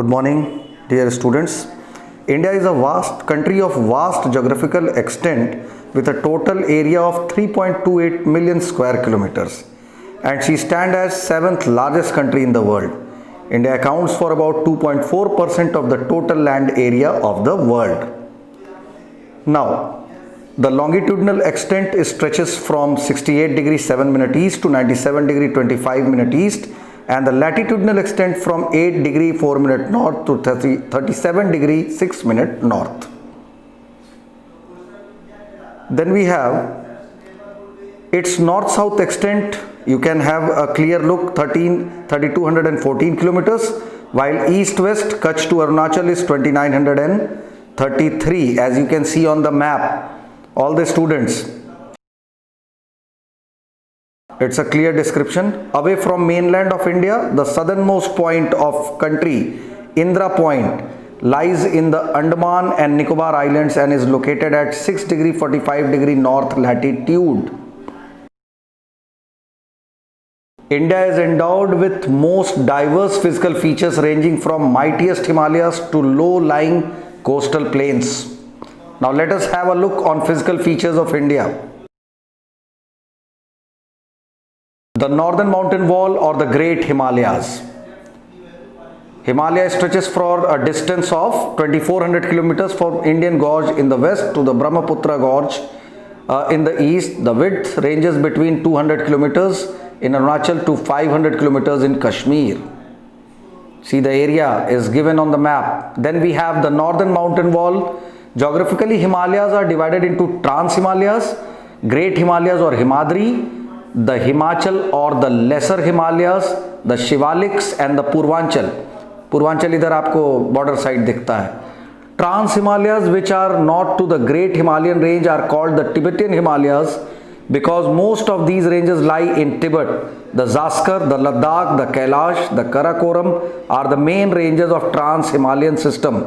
Good morning, dear students. India is a vast country of vast geographical extent with a total area of 3.28 million square kilometers, and she stands as seventh largest country in the world. India accounts for about 2.4% of the total land area of the world. Now, the longitudinal extent stretches from 68 degree 7 minute east to 97 degree 25 minute east, and the latitudinal extent from 8 degree 4 minute north to 37 degree 6 minute north. Then we have its north-south extent. You can have a clear look, 3214 kilometers, while east-west Kutch to Arunachal is 2933, as you can see on the map. All the students, it's a clear description. Away from mainland of India, the southernmost point of country, Indra Point, lies in the Andaman and Nicobar Islands and is located at 6 degree 45 degree north latitude. India is endowed with most diverse physical features ranging from mightiest Himalayas to low-lying coastal plains. Now let us have a look on physical features of India. The northern mountain wall or the Great Himalayas. Himalaya stretches for a distance of 2400 kilometers from Indian Gorge in the west to the Brahmaputra Gorge in the east. The width ranges between 200 kilometers in Arunachal to 500 kilometers in Kashmir. See, the area is given on the map. Then we have the northern mountain wall. Geographically, Himalayas are divided into Trans-Himalayas, Great Himalayas or Himadri, the Himachal or the Lesser Himalayas, the Shivaliks and the Purvanchal. Purvanchal इधर आपको border side दिखता है. Trans-Himalayas, which are not to the Great Himalayan range, are called the Tibetan Himalayas because most of these ranges lie in Tibet. The Zaskar, the Ladakh, the Kailash, the Karakoram are the main ranges of Trans-Himalayan system.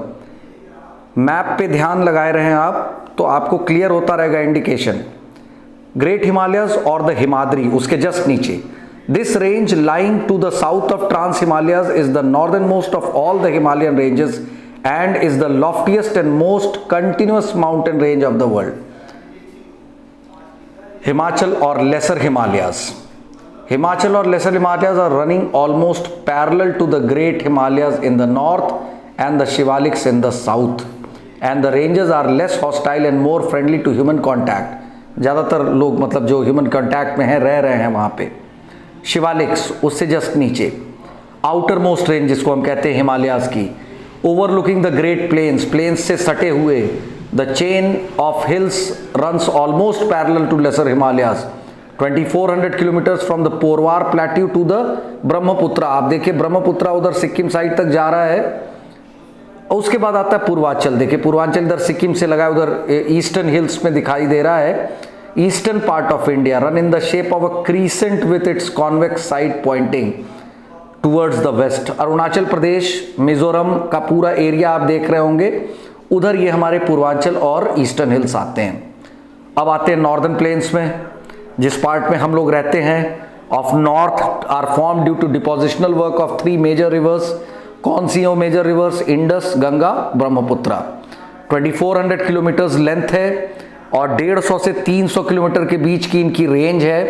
Map पे ध्यान लगाए रहे हैं आप तो आपको clear होता रहेगा इंडिकेशन. ग्रेट हिमालयस और द हिमाद्री उसके जस्ट नीचे. This range lying to the south of trans Himalayas is the northernmost of all the Himalayan ranges and is the loftiest and most continuous mountain range of the world. Himachal और lesser Himalayas. Himachal और lesser Himalayas are running almost parallel to the great Himalayas in the north and the Shivaliks in the south, and the ranges are less hostile and more friendly to human contact. ज़्यादातर लोग मतलब जो human contact में हैं रह रहे हैं वहाँ पे. शिवालिक्स उससे जस्ट नीचे. आउटर मोस्ट रेंज जिसको हम कहते हैं हिमालयाज की, overlooking the great plains, plains से सटे हुए. The chain of hills runs almost parallel to lesser Himalayas. 2400 kilometres from the Potwar plateau to the Brahmaputra. आप देखिए ब्रह्मपुत्रा उधर सिक्किम साइड तक जा रहा है. उसके बाद आता है पूर्वांचल. देखिए पूर्वांचल इधर सिक्किम से लगा है, उधर ईस्टर्न हिल्स में दिखाई दे रहा है. Eastern part of India run in the shape of a crescent with its convex side pointing towards the west. Arunachal Pradesh, Mizoram का पूरा एरिया आप देख रहे होंगे. उधर ये हमारे पूर्वांचल और ईस्टर्न हिल्स आते हैं. अब आते हैं नॉर्दर्न प्लेन्स में, जिस पार्ट में हम लोग रहते हैं. Of north are form due to depositional work of 3 major rivers. कौन सी है major rivers? Indus, Ganga, Brahmaputra. 2400 kilometres length है और 150 से 300 किलोमीटर के बीच की इनकी रेंज है.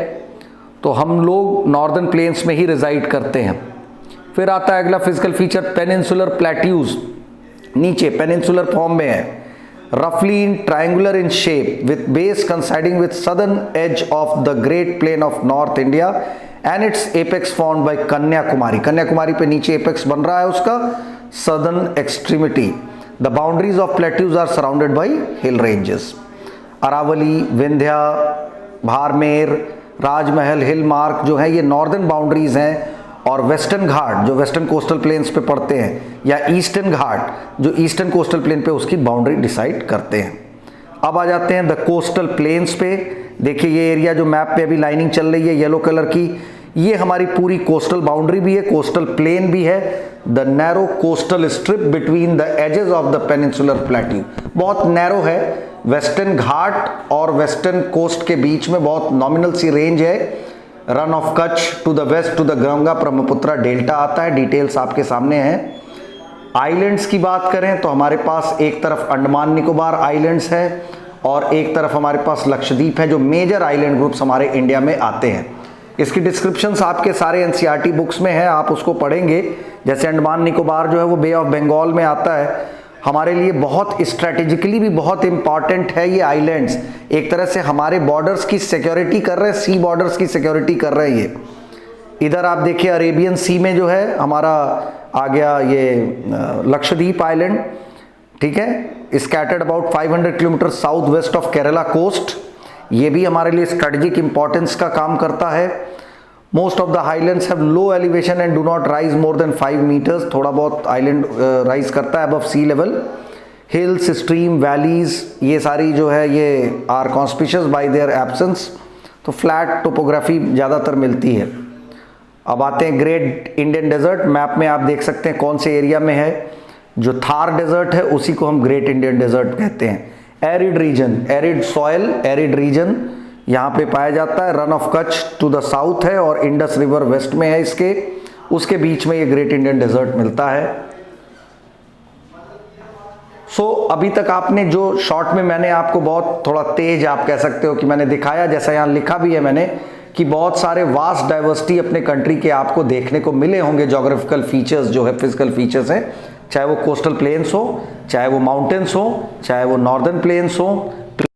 तो हम लोग नॉर्दर्न प्लेन्स में ही रिजाइड करते हैं. फिर आता है अगला फिजिकल फीचर पेनिनसुलर प्लेट्यूज. नीचे पेनिनसुलर फॉर्म में है, रफली in triangular in shape with base coinciding with southern edge of the great plain of north India and its apex formed by Kanyakumari. Kanyakumari पे नीचे एपेक्स बन रहा है उसका, southern extremity. The boundaries of plateaus are surrounded by hill ranges. Aravalli, Vindhya, भारमेर, Rajmahal, hill mark जो है ये northern boundaries हैं. और वेस्टर्न घाट जो वेस्टर्न कोस्टल प्लेन्स पे पड़ते हैं, या ईस्टर्न घाट जो ईस्टर्न कोस्टल प्लेन पे उसकी बाउंड्री डिसाइड करते हैं. अब आ जाते हैं द कोस्टल प्लेन्स पे. देखिए ये एरिया जो मैप पे अभी लाइनिंग चल रही है येलो कलर की, ये हमारी पूरी कोस्टल बाउंड्री भी है, कोस्टल प्लेन भी है. The narrow coastal strip between the edges of the peninsular plateau. बहुत नैरो है. वेस्टर्न घाट और वेस्टर्न कोस्ट के बीच में बहुत नॉमिनल सी रेंज है. Rann of Kutch to the west to the Ganga Brahmaputra delta आता है, डिटेल्स आपके सामने हैं. आइलैंड्स की बात करें तो हमारे पास एक तरफ अंडमान निकोबार आइलैंड्स है और एक तरफ हमारे पास लक्षद्वीप है, जो मेजर आइलैंड ग्रुप्स हमारे इंडिया में आते हैं। इसकी डिस्क्रिप्शंस आपके सारे एनसीईआरटी बुक्स में है, आप उसको पढ़ेंगे। जैसे अंडमान निकोबार जो है वो बे ऑफ बंगाल में आता है, हमारे लिए बहुत स्ट्रैटेजिकली भी बहुत इंपॉर्टेंट है ये आइलैंड्स। एक तरह से हमारे बॉर्डर्स की सिक्योरिटी कर रहे हैं, सी बॉर्डर्स की सिक्योरिटी कर रहे हैं ये। इधर आप देखिए अरेबियन सी में जो है हमारा आ गया ये लक्षद्वीप आइलैंड, ठीक है, scattered about 500 kilometre south west of Kerala coast. ये भी हमारे लिए स्ट्रेटेजिक इंपॉर्टेंस का काम करता है। Most of the islands have low elevation and do not rise more than 5 metres, थोड़ा बहुत आइलैंड राइज करता है above sea level. Hills, stream, valleys, ये सारी जो है ये are conspicuous by their absence, तो फ्लैट टोपोग्राफी ज़्यादातर मिलती है। अब आते हैं ग्रेट इंडियन डेजर्ट। मैप में आप देख सकते हैं कौन से एरिया में है। जो थार डेजर्ट है उसी को हम ग्रेट इंडियन डेजर्ट कहते हैं। Arid region, arid soil, arid region यहाँ पे पाया जाता है। Rann of Kutch to the south है और इंडस रिवर वेस्ट में है इसके, उसके बीच में ये ग्रेट इंडियन डेजर्ट मिलता है। अभी तक आपने जो शॉर्ट में मैंने आपको बहुत थोड़ा तेज आप कह सकते हो कि मैंने दिखाया, जैसा यहाँ लिखा भी है मैंने कि बहुत सारे वास्ट डाइवर्सिटी अपने कंट्री के आपको देखने को मिले होंगे। जोग्राफिकल फीचर्स जो है, फिजिकल फीचर्स हैं, चाहे वो कोस्टल प्लेन्स हो, चाहे वो माउंटेन्स हो, चाहे वो नॉर्दर्न प्लेन्स हो,